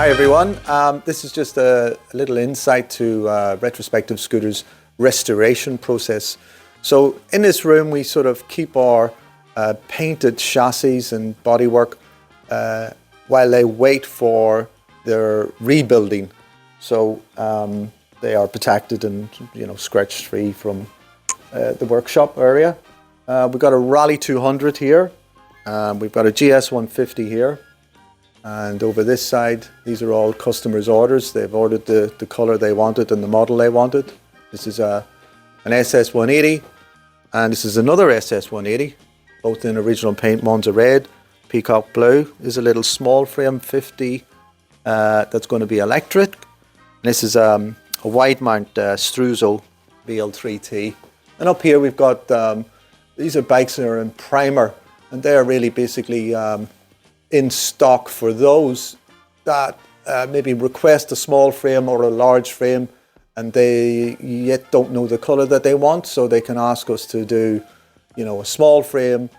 Hi everyone, this is just a little insight to Retrospective Scooters restoration process. So in this room we sort of keep our painted chassis and bodywork while they wait for their rebuilding. So they are protected and scratch free from the workshop area. We've got a Rally 200 here, we've got a GS 150 here. And over this side, these are all customers' orders. They've ordered the color they wanted and the model they wanted. This is an SS 180, and this is another SS 180, both in original paint. One's a red, peacock blue. This is a little small frame 50 that's going to be electric. And this is a wide mount Struzo BL3T. And up here we've got, these are bikes that are in primer, and they're really basically in stock for those that maybe request a small frame or a large frame and they yet don't know the color that they want, so they can ask us to do a small frame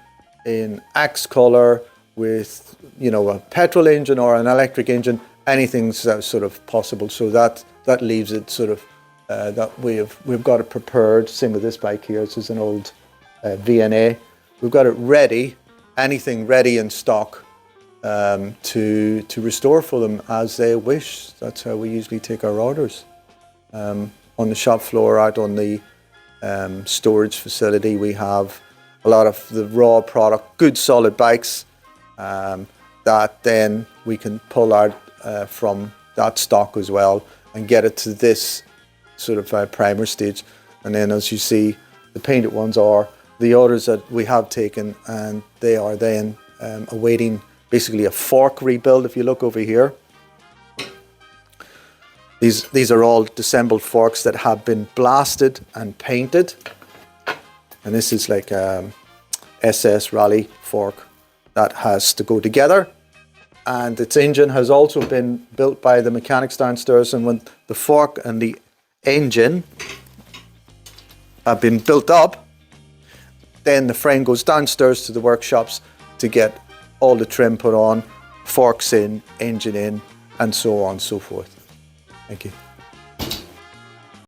in X color with a petrol engine or an electric engine. Anything's sort of possible, so that leaves it sort of that we've got it prepared. Same with this bike here. This is an old VNA. We've got it ready, anything ready in stock to restore for them as they wish. That's how we usually take our orders. On the shop floor, out on the storage facility, we have a lot of the raw product, good solid bikes that then we can pull out from that stock as well and get it to this sort of primer stage. And then, as you see, the painted ones are the orders that we have taken, and they are then awaiting basically a fork rebuild. If you look over here, these are all disassembled forks that have been blasted and painted, and this is like a SS Rally fork that has to go together, and its engine has also been built by the mechanics downstairs. And when the fork and the engine have been built up, then the frame goes downstairs to the workshops to get all the trim put on, forks in, engine in, and so on and so forth. Thank you.